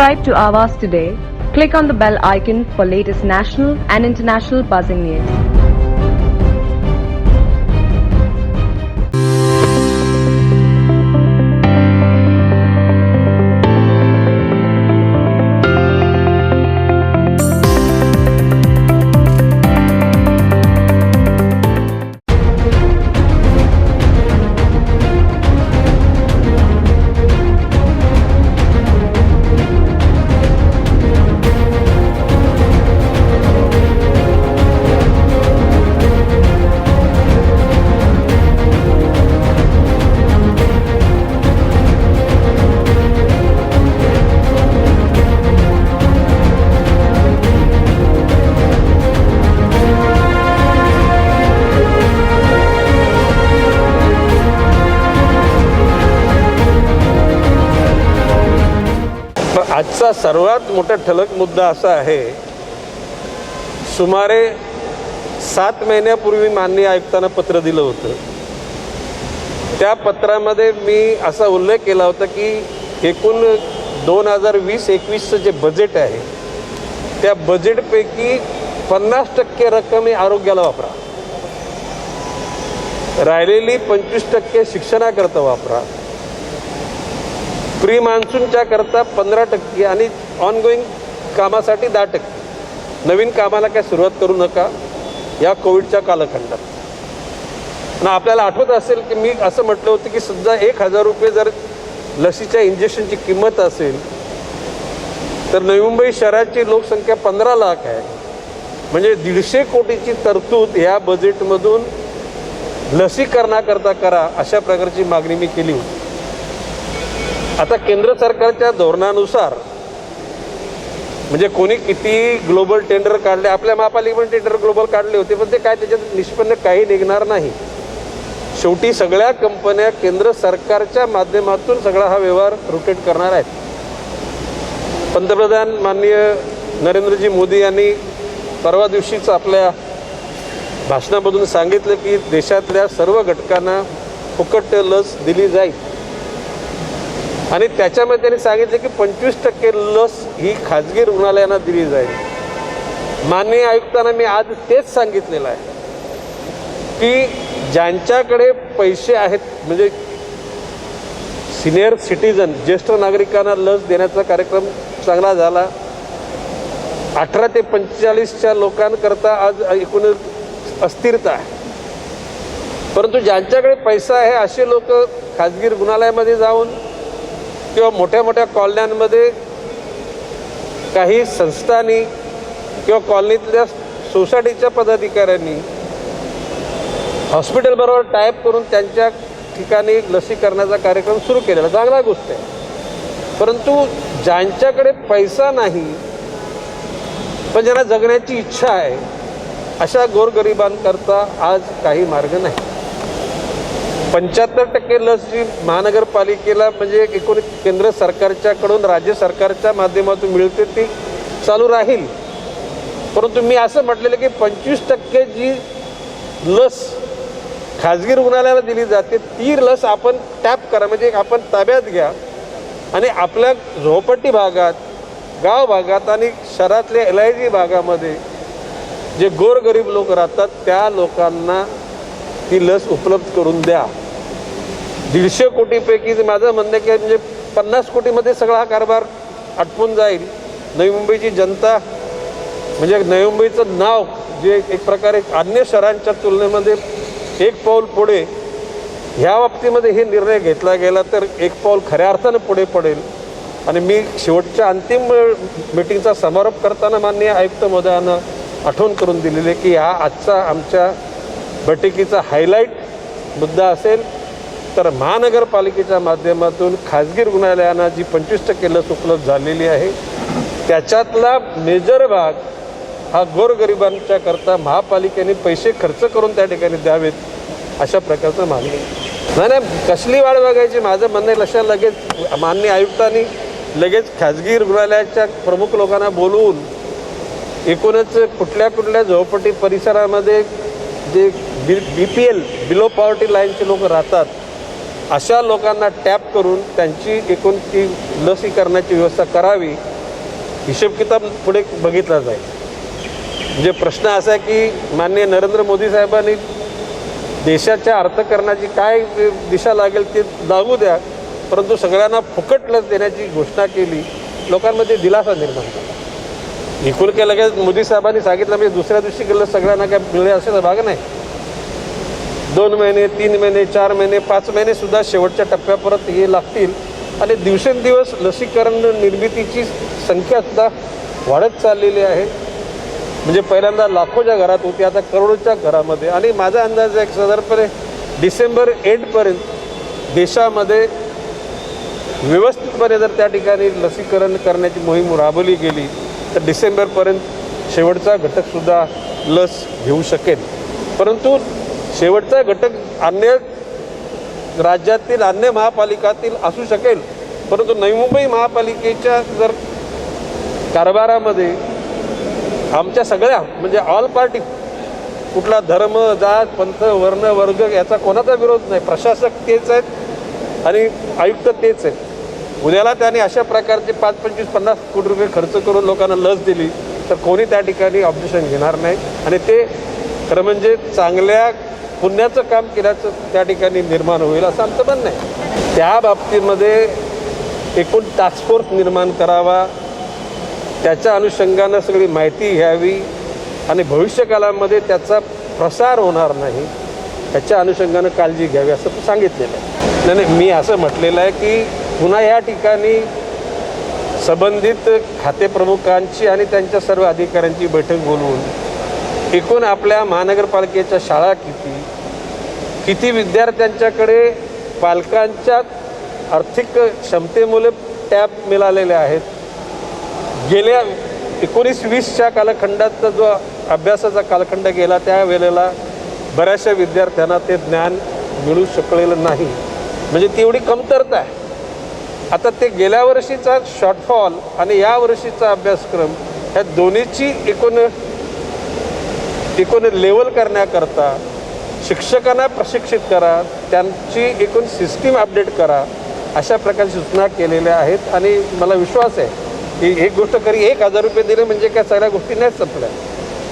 Subscribe to Aavas today. Click on the bell icon for latest national and international buzzing news. आजचा सर्वात मोठा ठळक मुद्दा असा आहे, सुमारे 7 महिन्यापूर्वी माननीय आयुक्तांना पत्र दिलं होतं. त्या पत्रामध्ये मी असा उल्लेख केला होता की एकूण 2020-21चं जे बजेट आहे त्या बजेटपैकी 50% रक्कम ही आरोग्याला वापरा, राहिलेली 25% शिक्षणाकरता वापरा, प्री मान्सूनच्या करता 15% आणि ऑनगोईंग कामासाठी 10%. नवीन कामाला काय सुरुवात करू नका या कोविडच्या कालखंडात. आणि आपल्याला आठवत असेल की मी असं म्हटलं होतं की सुद्धा 1000 रुपये जर लसीच्या इंजेक्शनची किंमत असेल तर नवी मुंबई शहराची लोकसंख्या 15 लाख आहे, म्हणजे 150 कोटीची तरतूद या बजेटमधून लसीकरणाकरता करा, अशा प्रकारची मागणी मी केली होती. आता केंद्र सरकारच्या धोरणानुसार म्हणजे कोणी किती ग्लोबल टेंडर काढले, आपल्या महापालिकेने पण टेंडर ग्लोबल काढले होते, पण ते काय त्याच्यात निष्पन्न काही निघणार नाही. शेवटी सगळ्या कंपन्या केंद्र सरकारच्या माध्यमातून सगळा हा व्यवहार रोटेट करणार आहेत. पंतप्रधान माननीय नरेंद्रजी मोदी यांनी परवा दिवशीच आपल्या भाषणामधून सांगितलं की देशातल्या सर्व घटकांना फुकट लस दिली जाईल आणि त्याच्यामध्ये त्यांनी सांगितलं की 25% लस ही खाजगी रुग्णालयांना दिली जाईल. माननीय आयुक्तांना मी आज तेच सांगितलेलं आहे की ज्यांच्याकडे पैसे आहेत, म्हणजे सिनियर सिटीजन ज्येष्ठ नागरिकांना लस देण्याचा कार्यक्रम चांगला झाला. 18 ते 45च्या लोकांकरता आज एकूण अस्थिरता आहे, परंतु ज्यांच्याकडे पैसा आहे असे लोक खाजगी रुग्णालयामध्ये जाऊन किंवा मोठ्या मोठ्या कॉलन्यांमध्ये काही संस्थांनी किंवा कॉलनीतल्या सोसायटीच्या पदाधिकाऱ्यांनी हॉस्पिटलबरोबर टायअप करून त्यांच्या ठिकाणी लसीकरणाचा कार्यक्रम सुरू केलेला चांगला गोष्ट आहे. परंतु ज्यांच्याकडे पैसा नाही पण ज्यांना जगण्याची इच्छा आहे अशा गोरगरिबांकरता आज काही मार्ग नाही. 75% लस जी महानगरपालिकेला म्हणजे एकूण केंद्र सरकारच्याकडून राज्य सरकारच्या माध्यमातून मिळते ती चालू राहील, परंतु मी असं म्हटलेलं की 25% जी लस खाजगी रुग्णालयाला दिली जाते ती लस आपण टॅप करा, म्हणजे आपण ताब्यात घ्या आणि आपल्या झोपडपट्टी भागात, गाव भागात आणि शहरातल्या LIG भागामध्ये जे गोरगरीब लोक राहतात त्या लोकांना ती लस उपलब्ध करून द्या. 150 कोटीपैकी माझं म्हणणं की म्हणजे 50 कोटीमध्ये सगळा हा कारभार आटपून जाईल. नवी मुंबईची जनता म्हणजे नवी मुंबईचं नाव जे एक प्रकारे अन्य शहरांच्या तुलनेमध्ये एक पाऊल पुढे, ह्या बाबतीमध्ये हे निर्णय घेतला गेला तर एक पाऊल खऱ्या अर्थानं पुढे पडेल. आणि मी शेवटच्या अंतिम मीटिंगचा समारोप करताना माननीय आयुक्त महोदयांना आठवण करून दिलेली की हा आजचा आमच्या बैठकीचा हायलाईट मुद्दा असेल तर महानगरपालिकेच्या माध्यमातून खाजगी रुग्णालयांना जी 25% लस उपलब्ध झालेली आहे त्याच्यातला मेजर भाग हा गोरगरिबांच्या करता महापालिकेने पैसे खर्च करून त्या ठिकाणी द्यावेत, अशा प्रकारचं मागणी. नाही कसली वाढ बघायची, माझं म्हणणं लक्षात लगेच माननीय आयुक्तांनी लगेच खाजगी रुग्णालयाच्या प्रमुख लोकांना बोलवून एकूणच कुठल्या झोपडपट्टी परिसरामध्ये जे BPL बिलो पॉवर्टी लाईनचे लोक राहतात अशा लोकांना टॅप करून त्यांची एकूण ती लसीकरणाची व्यवस्था करावी हिशेब किताब पुढे बघितला जाईल. म्हणजे प्रश्न असा आहे की माननीय नरेंद्र मोदी साहेबांनी देशाच्या अर्थकारणाची काय दिशा लागेल ते लागू द्या, परंतु सगळ्यांना फुकट लस देण्याची घोषणा केली, लोकांमध्ये दिलासा निर्माण झाला. एकूण काय लगेच मोदी साहेबांनी सांगितलं म्हणजे दुसऱ्या दिवशी लस सगळ्यांना काय मिळेल असेल भाग नाही. 2 महिने, 3 महिने, 4 महिने, 5 महिने सुद्धा शेवटच्या टप्प्यापर्यंत हे लागतील आणि दिवसेंदिवस लसीकरण निर्मितीची संख्या सुद्धा वाढत चाललेली आहे. म्हणजे पहिल्यांदा लाखोच्या घरात होती, आता करोडोच्या घरामध्ये. आणि माझा अंदाज आहे साधारणपणे डिसेंबर एंडपर्यंत देशामध्ये व्यवस्थितपणे जर त्या ठिकाणी लसीकरण करण्याची मोहीम राबवली गेली तर डिसेंबरपर्यंत शेवटचा घटकसुद्धा लस घेऊ शकेल. परंतु शेवटचा घटक अन्य राज्यातील अन्य महापालिकातील असू शकेल, परंतु नवी मुंबई महापालिकेच्या जर कारभारामध्ये आमच्या सगळ्या म्हणजे ऑल पार्टी, कुठला धर्म, जात, पंथ, वर्ण, वर्ग याचा कोणाचा विरोध नाही. प्रशासक तेच आहेत आणि आयुक्त तेच आहेत. उद्याला त्यांनी अशा प्रकारचे 5, 25, 50 कोटी रुपये खर्च करून लोकांना लस दिली तर कोणी त्या ठिकाणी ऑब्जेक्शन घेणार नाही. आणि ते खरं म्हणजे चांगल्या पुण्याचं काम केल्याचं त्या ठिकाणी निर्माण होईल असं आमचं म्हणणं आहे. त्या बाबतीमध्ये एकूण टास्क फोर्स निर्माण करावा, त्याच्या अनुषंगानं सगळी माहिती घ्यावी आणि भविष्यकालामध्ये त्याचा प्रसार होणार नाही त्याच्या अनुषंगानं काळजी घ्यावी असं सांगितलेलं आहे. नाही, मी असं म्हटलेलं आहे की पुन्हा या ठिकाणी संबंधित खातेप्रमुखांची आणि त्यांच्या सर्व अधिकाऱ्यांची बैठक बोलवून एकूण आपल्या महानगरपालिकेच्या शाळा किती विद्यार्थ्यांच्याकडे पालकांच्या आर्थिक क्षमतेमुळे टॅब मिळालेले आहेत. गेल्या 19-20च्या कालखंडाचा जो अभ्यासाचा कालखंड गेला त्यावेळेला बऱ्याचशा विद्यार्थ्यांना ते ज्ञान मिळू शकलेलं नाही, म्हणजे ती एवढी कमतरता आहे. आता ते गेल्या वर्षीचा शॉर्टफॉल आणि या वर्षीचा अभ्यासक्रम ह्या दोन्हीची एकूण लेवल करण्याकरता शिक्षकांना प्रशिक्षित करा, त्यांची एकूण सिस्टीम अपडेट करा, अशा प्रकारची सूचना केलेल्या आहेत. आणि मला विश्वास आहे की एक गोष्ट खरी, 1,000 रुपये दिले म्हणजे काय सगळ्या गोष्टी नाही संपल्या.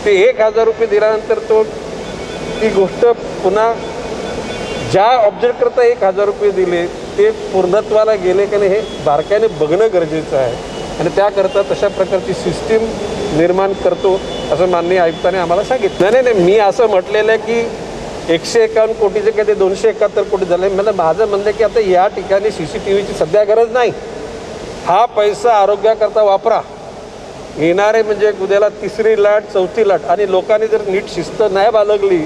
ते 1,000 रुपये दिल्यानंतर ती गोष्ट पुन्हा ज्या ऑब्जेक्टकरता 1,000 रुपये दिले ते पूर्णत्वाला गेले की नाही हे बारकाईने बघणं गरजेचं आहे. आणि त्याकरता तशा प्रकारची सिस्टीम निर्माण करतो असं माननीय आयुक्तांनी आम्हाला सांगितलं. नाही, मी असं म्हटलेलं आहे की 151 कोटीचे काय ते 271 कोटी झाले. मला माझं म्हणणं की आता या ठिकाणी CCTVची सध्या गरज नाही. हा पैसा आरोग्याकरता वापरा. येणारे म्हणजे उद्याला 3री लाट, 4थी लाट आणि लोकांनी जर नीट शिस्त नाही बाळगली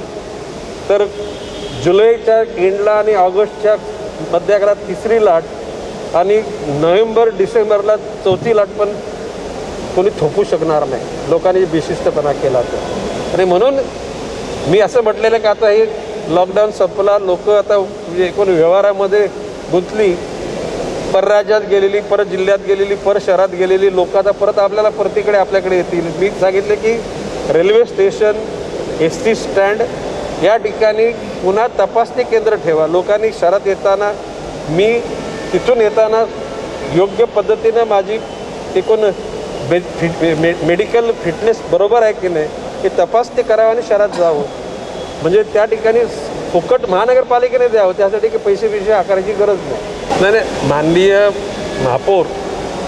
तर जुलैच्या एंडला आणि ऑगस्टच्या मध्याकाळात 3री लाट आणि नोव्हेंबर डिसेंबरला 4थी लाट पण कोणी थोपू शकणार नाही, लोकांनी बेशिस्तपणा केला तर. आणि म्हणून मी असं म्हटलेलं की आता हे लॉकडाऊन संपला, लोक आता म्हणजे एकूण व्यवहारामध्ये गुंतली, परराज्यात गेलेली, परत जिल्ह्यात गेलेली, परत शहरात गेलेली लोक आता परत आपल्याकडे येतील. मी सांगितले की रेल्वे स्टेशन, ST स्टँड या ठिकाणी पुन्हा तपासणी केंद्र ठेवा. लोकांनी शहरात येताना, मी तिथून येताना योग्य पद्धतीनं माझी एकूण मेडिकल फिटनेस बरोबर आहे की नाही हे तपासणी करावं आणि शहरात जावं. म्हणजे त्या ठिकाणी फुकट महानगरपालिकेने द्यावं, त्यासाठी की पैसे आकाराची गरज नाही. माननीय महापौर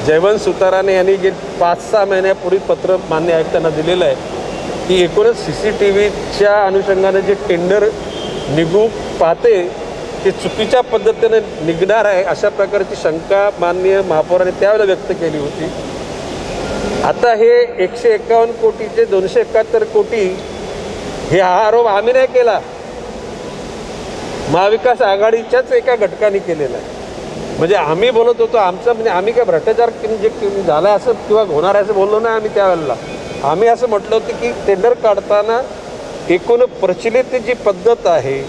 जयवंत सुताराने यांनी गेली 5-6 महिन्यापूर्वी पत्र मान्य आयुक्तांना दिलेलं आहे की एकूणच CCTVच्या अनुषंगाने जे टेंडर निघू पाहते ते चुकीच्या पद्धतीने निघणार आहे अशा प्रकारची शंका माननीय महापौरांनी त्यावेळेला व्यक्त केली होती. आता हे 151 कोटीचे 271 कोटी हे हा आरोप आम्ही नाही केला, महाविकास आघाडीच्याच एका घटकाने केलेला आहे. म्हणजे आम्ही बोलत होतो आमचं म्हणजे आम्ही काय भ्रष्टाचार जे झाला असं किंवा होणार असं बोललो नाही आम्ही त्यावेळेला. आम्ही असं म्हटलं होतं की टेंडर काढताना एकूण प्रचलित जी पद्धत आहे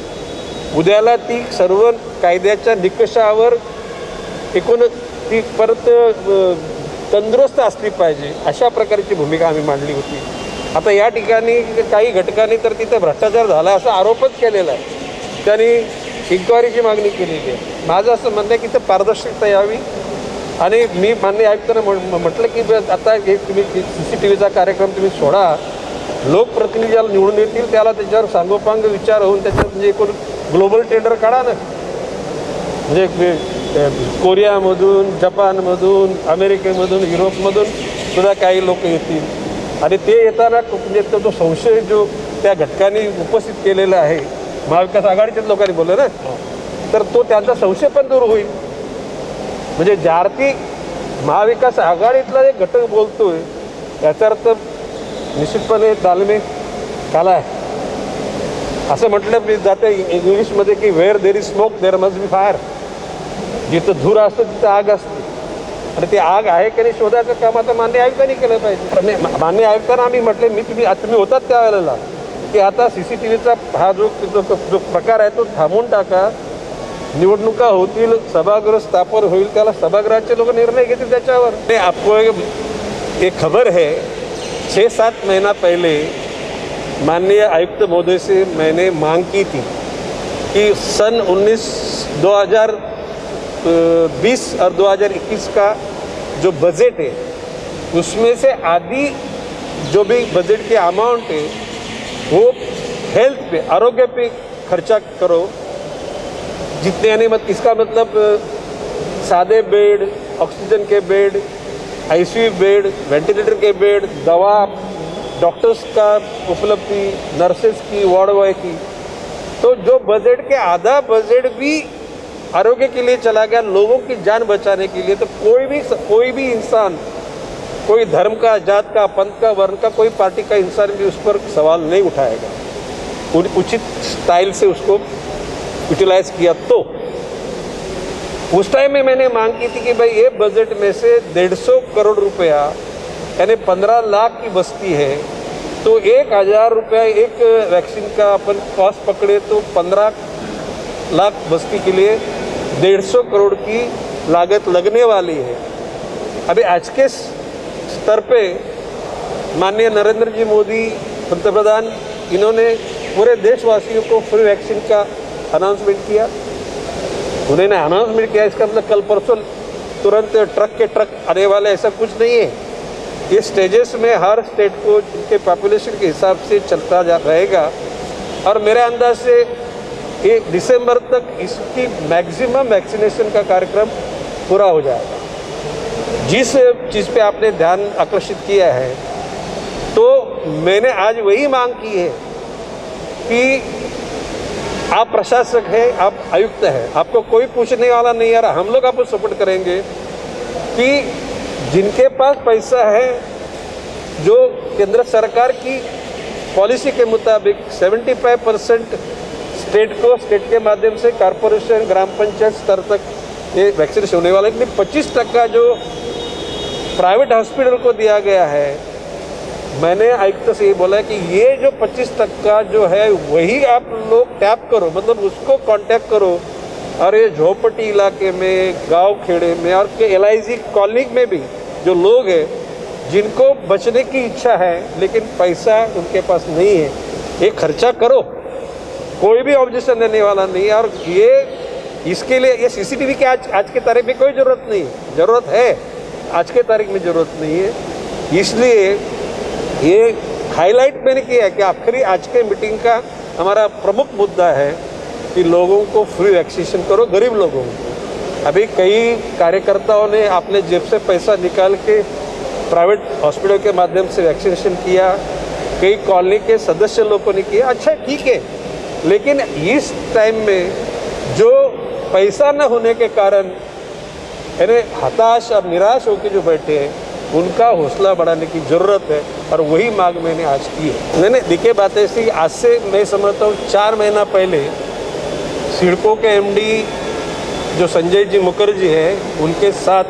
उद्याला ती सर्व कायद्याच्या निकषावर एकूण ती परत तंदुरुस्त असली पाहिजे अशा प्रकारची भूमिका आम्ही मांडली होती. आता या ठिकाणी काही घटकांनी तर तिथं भ्रष्टाचार झाला असा आरोपच केलेला आहे, त्यांनी इन्क्वायरीची मागणी केलेली आहे. माझं असं म्हणणं आहे की इथं पारदर्शकता यावी आणि मी माननीय आयुक्तांना म्हटलं की आता एक तुम्ही CCTVचा कार्यक्रम तुम्ही सोडा, लोकप्रतिनिधी ज्याला निवडून येतील त्याला त्याच्यावर सांगोपांग विचार होऊन त्याच्यात म्हणजे एकूण ग्लोबल टेंडर काढा ना. म्हणजे कोरियामधून, जपानमधून, अमेरिकेमधून, युरोपमधून सुद्धा काही लोक येतील आणि ते येताना म्हणजे तो संशय जो त्या घटकांनी उपस्थित केलेला आहे, महाविकास आघाडीच्याच लोकांनी बोललं ना, तर तो त्यांचा संशय पण दूर होईल. म्हणजे ज्या अर्थी महाविकास आघाडीतला एक घटक बोलतोय याचा अर्थ निश्चितपणे तालमी काला आहे. असं म्हटलं जाते इंग्लिशमध्ये की where there is smoke there must be fire. जिथं धूर असतं तिथं आग असते आणि ती आग आहे की नाही शोधायचं काम आता मान्य आयुक्तांनी केलं पाहिजे. मान्य आयुक्तांना आम्ही म्हटले, तुम्ही होतात त्यावेळेला की आता CCTVचा हा जो प्रकार आहे तो थांबवून टाका, निवडणुका होतील, सभागृह स्थापन होईल, त्याला सभागृहाचे लोक निर्णय घेतील त्याच्यावर. आपको एक खबर है, 6-7 महीना पहले माननीय आयुक्त महोदय से मैंने मांग की थी कि सन 2020 और 2021 का जो बजट है उसमें से आधी जो भी बजट की अमाउंट है वो हेल्थ पे, आरोग्य पे खर्चा करो. जितने यानी इसका मतलब सादे बेड, ऑक्सीजन के बेड, ICU बेड, वेंटिलेटर के बेड, दवा, डॉक्टर्स का उपलब्धि, नर्सेस की, वार्ड बॉय की. तो जो बजट के आधा बजट भी आरोग्य के लिए चला गया, लोगों की जान बचाने के लिए. तो कोई भी इंसान, कोई धर्म का, जात का, पंथ का, वर्ण का, कोई पार्टी का इंसान भी उस पर सवाल नहीं उठाएगा. उचित स्टाइल से उसको यूटिलाइज किया. तो उस टाइम में मैंने मांग की थी कि भाई ये बजट में से 150 करोड़ रुपया यानी 15 लाख की बस्ती है, तो 1000 रुपया एक वैक्सीन का अपन कॉस्ट पकड़े तो 15 लाख बस्ती के लिए 150 करोड़ की लागत लगने वाली है. अभी आज के स्तर पे माननीय नरेंद्र जी मोदी पंतप्रधान, इन्होंने पूरे देशवासियों को फ्री वैक्सीन का अनाउंसमेंट किया. उन्होंने अनाउंसमेंट किया, इसका मतलब कल परसों तुरंत ट्रक के ट्रक आने वाले, ऐसा कुछ नहीं है. ये स्टेजेस में हर स्टेट को उनके पॉपुलेशन के हिसाब से चलता रहेगा और मेरे अंदाज से 1 दिसंबर तक इसकी मैक्सिमम वैक्सीनेशन का कार्यक्रम पूरा हो जाएगा. जिस चीज़ पे आपने ध्यान आकर्षित किया है, तो मैंने आज वही मांग की है कि आप प्रशासक हैं, आप आयुक्त हैं, आपको कोई पूछने वाला नहीं आ रहा. हम लोग आपको सपोर्ट करेंगे कि जिनके पास पैसा है, जो केंद्र सरकार की पॉलिसी के मुताबिक 75% स्टेट के माध्यम से कॉरपोरेशन, ग्राम पंचायत स्तर तक ये वैक्सीनेशन होने वाला है. लेकिन 25% जो प्राइवेट हॉस्पिटल को दिया गया है, मैंने आयुक्त से ये बोला कि ये जो 25% जो है वही आप लोग टैप करो, मतलब उसको कांटेक्ट करो. और ये झोपड़ी इलाके में, गांव खेड़े में और के LIC कॉलोनी में भी जो लोग हैं जिनको बचने की इच्छा है लेकिन पैसा उनके पास नहीं है, ये खर्चा करो, कोई भी ऑब्जेक्शन देने वाला नहीं है. और ये इसके लिए ये CCTV के आज के तारीख में कोई ज़रूरत नहीं है. ज़रूरत है, आज के तारीख में ज़रूरत नहीं है. इसलिए ये हाईलाइट मैंने किया है कि आखिरी आज के मीटिंग का हमारा प्रमुख मुद्दा है कि लोगों को फ्री वैक्सीनेशन करो, गरीब लोगों को. अभी कई कार्यकर्ताओं ने अपने जेब से पैसा निकाल के प्राइवेट हॉस्पिटल के माध्यम से वैक्सीनेशन किया, कई कॉलोनी के सदस्य लोगों ने किया. अच्छा, ठीक है, लेकिन इस टाइम में जो पैसा न होने के कारण यानी हताश और निराश होकर जो बैठे हैं, उनका हौसला बढ़ाने की ज़रूरत है. और वही मांग मैंने आज की है. मैंने देखिए बात ऐसी, आज से मैं समझता हूँ 4 महीना पहले सिडको के MD जो संजय जी मुखर्जी है, उनके साथ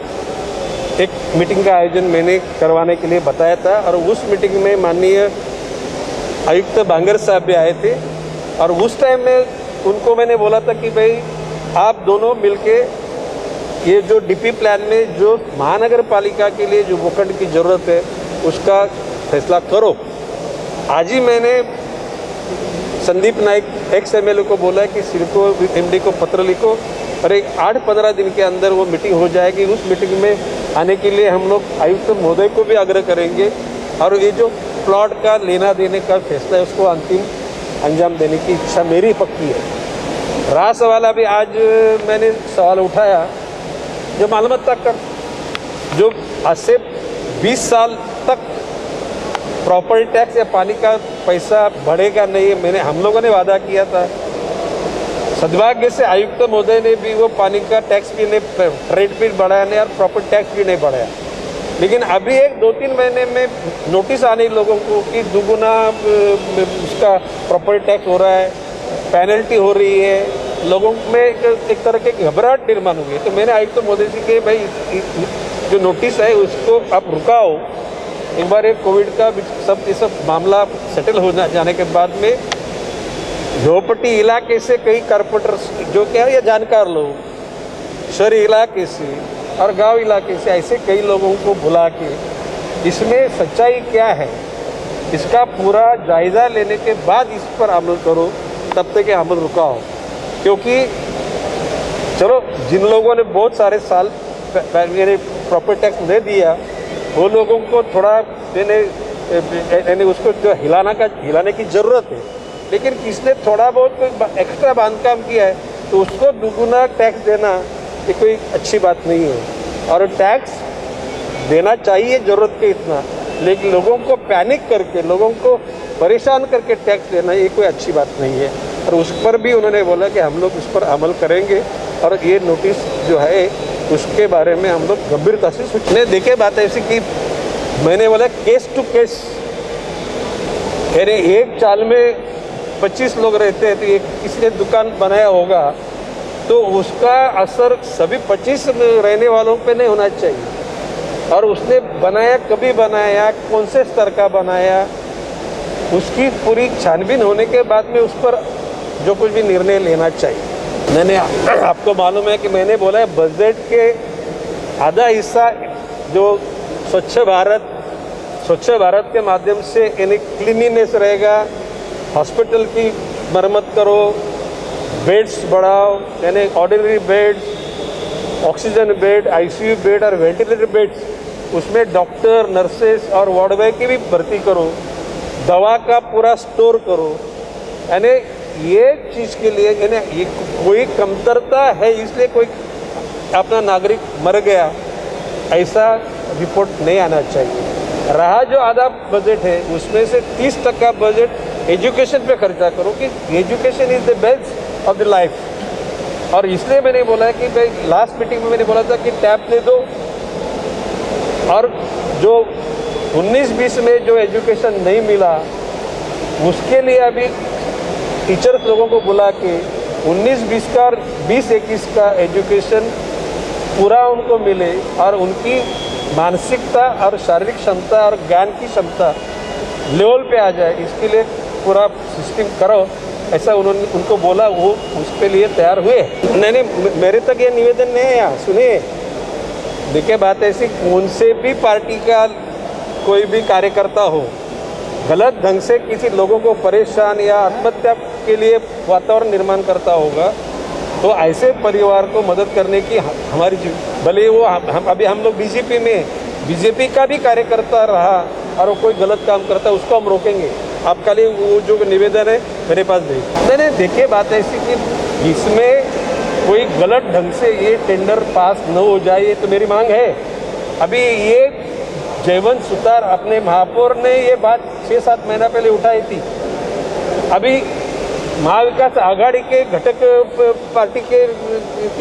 एक मीटिंग का आयोजन मैंने करवाने के लिए बताया था. और उस मीटिंग में माननीय आयुक्त बांगर साहब भी आए थे. और उस टाइम में उनको मैंने बोला था कि भाई आप दोनों मिलके ये जो DP प्लान में जो महानगर पालिका के लिए जो भूखंड की ज़रूरत है उसका फैसला करो. आज ही मैंने संदीप नाइक XMLA को बोला कि सिडको MD को पत्र लिखो और एक 8-15 दिन के अंदर वो मीटिंग हो जाएगी। उस मीटिंग में आने के लिए हम लोग आयुक्त महोदय को भी आग्रह करेंगे और ये जो प्लॉट का लेना देने का फैसला है उसको अंतिम अंजाम देने की इच्छा मेरी पक्की है। रहा सवाल अभी आज मैंने सवाल उठाया जो मालूमात तक जो आज से 20 साल तक प्रॉपर्टी टैक्स या पानी का पैसा बढ़ेगा नहीं, मैंने हम लोगों ने वादा किया था। सद्भाग्य से आयुक्त महोदय ने भी वो पानी का टैक्स भी नहीं, रेट भी बढ़ाया नहीं और प्रॉपर्टी टैक्स भी नहीं बढ़ाया। लेकिन अभी 1-2-3 महीने में नोटिस आने लोगों को कि दुगुना उसका प्रॉपर्टी टैक्स हो रहा है, पेनल्टी हो रही है, लोगों में एक तरह की घबराहट निर्माण हुई है। तो मैंने आयुक्त महोदय से कि भाई जो नोटिस है उसको आप रुकाओ, एक बार एक कोविड का ये सब मामला सेटल हो जाने के बाद में झोपड़ी इलाके से कई कारपोरेटर्स जो क्या है या जानकार लोग शहरी इलाके से और गांव इलाके से ऐसे कई लोगों को बुला के इसमें सच्चाई क्या है इसका पूरा जायज़ा लेने के बाद इस पर अमल करो, तब तक अमल रुकाओ। क्योंकि चलो जिन लोगों ने बहुत सारे साल मेरे प्रॉपर्टी टैक्स नहीं दिया वो लोगों को थोड़ा यानी उसको जो हिलाने की ज़रूरत है, लेकिन किसने थोड़ा बहुत कोई एक्स्ट्रा बांधकाम किया है तो उसको दुगुना टैक्स देना ये कोई अच्छी बात नहीं है। और टैक्स देना चाहिए ज़रूरत के इतना, लेकिन लोगों को पैनिक करके लोगों को परेशान करके टैक्स देना ये कोई अच्छी बात नहीं है। और उस पर भी उन्होंने बोला कि हम लोग उस पर अमल करेंगे और ये नोटिस जो है उसके बारे में हम लोग गंभीरता से सोचने। देखे बात ऐसी कि मैंने बोला केस टू केस, यानी एक चाल में 25 लोग रहते हैं तो एक किसी ने दुकान बनाया होगा तो उसका असर सभी 25 रहने वालों पे नहीं होना चाहिए। और उसने बनाया कभी बनाया, कौन से स्तर का बनाया, उसकी पूरी छानबीन होने के बाद में उस पर जो कुछ भी निर्णय लेना चाहिए। मैंने आपको मालूम है कि मैंने बोला है बजट के आधा हिस्सा जो स्वच्छ भारत के माध्यम से यानी क्लीनिनेस रहेगा, हॉस्पिटल की मरम्मत करो, बेड्स बढ़ाओ, यानी ordinary beds, oxygen bed, ICU bed और वेंटिलेटर बेड्स, उसमें डॉक्टर, नर्सेस और वार्ड बॉय की भी भर्ती करो, दवा का पूरा स्टोर करो। यानी ये चीज़ के लिए यानी ये कोई कमतरता है इसलिए कोई अपना नागरिक मर गया ऐसा रिपोर्ट नहीं आना चाहिए। रहा जो आधा बजट है उसमें से 30% बजट एजुकेशन पे खर्चा करो कि education is the best of the life. और इसलिए मैंने बोला है कि भाई लास्ट मीटिंग में मैंने बोला था कि टैब दे दो और जो 19-20 में जो एजुकेशन नहीं मिला उसके लिए अभी टीचर्स लोगों को बुला के 19-20 का और 20-21 का एजुकेशन पूरा उनको मिले और उनकी मानसिकता और शारीरिक क्षमता और ज्ञान की क्षमता लेवल पे आ जाए, इसके लिए पूरा सिस्टम करो, ऐसा उन्होंने उनको बोला। वो उसके लिए तैयार हुए। नहीं, मेरे तक ये निवेदन नहीं है। यहाँ सुनिए, देखिए बात ऐसी, कौन से भी पार्टी का कोई भी कार्यकर्ता हो गलत ढंग से किसी लोगों को परेशान या आत्महत्या के लिए वातावरण निर्माण करता होगा तो ऐसे परिवार को मदद करने की हमारी भले वो हम लोग बीजेपी का भी कार्यकर्ता रहा और वो कोई गलत काम करता है उसको हम रोकेंगे। आपका लिए वो जो निवेदन है मेरे पास भेज। नहीं, देखिए बात ऐसी कि इसमें कोई गलत ढंग से ये टेंडर पास न हो जाए, ये तो मेरी मांग है। अभी ये जयवंत सुतार अपने महापौर ने ये बात 6-7 महीना पहले उठाई थी। अभी महाविकास आघाड़ी के घटक पार्टी के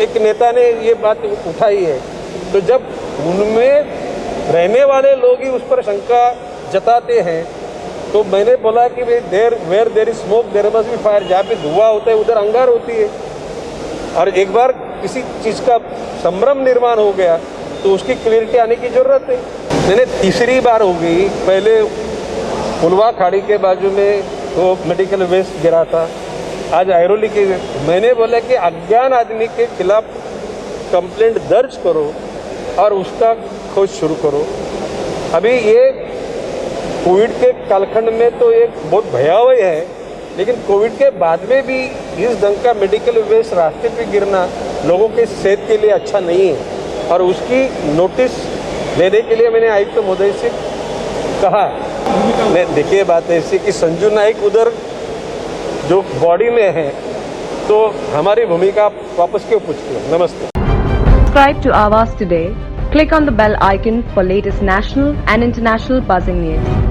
एक नेता ने ये बात उठाई है, तो जब उनमें रहने वाले लोग ही उस पर शंका जताते हैं तो मैंने बोला कि where there is smoke there must be fire. जहाँ पे धुआं होता है उधर अंगार होती है। और एक बार किसी चीज़ का संभ्रम निर्माण हो गया तो उसकी क्लियरिटी आने की ज़रूरत है। मैंने तीसरी बार हो गई, पहले पुलवा खाड़ी के बाजू में वो मेडिकल वेस्ट गिरा था, आज आयरोली के। मैंने बोला कि अज्ञान आदमी के खिलाफ कंप्लेंट दर्ज करो और उसका खोज शुरू करो। अभी ये कोविड के कालखंड में तो एक बहुत भयावह है, लेकिन कोविड के बाद में भी इस ढंग का मेडिकल वेस्ट रास्ते पे गिरना लोगों की सेहत के लिए अच्छा नहीं है और उसकी नोटिस लेने के लिए मैंने आयुक्त महोदय से कहा है। नहीं, देखिए बात ऐसी कि संजू नाइक उधर जो बॉडी में है तो हमारी भूमिका वापस क्यों पूछती है। नमस्ते। Subscribe to Awaaz today. Click on the bell icon for latest national and international buzzing news.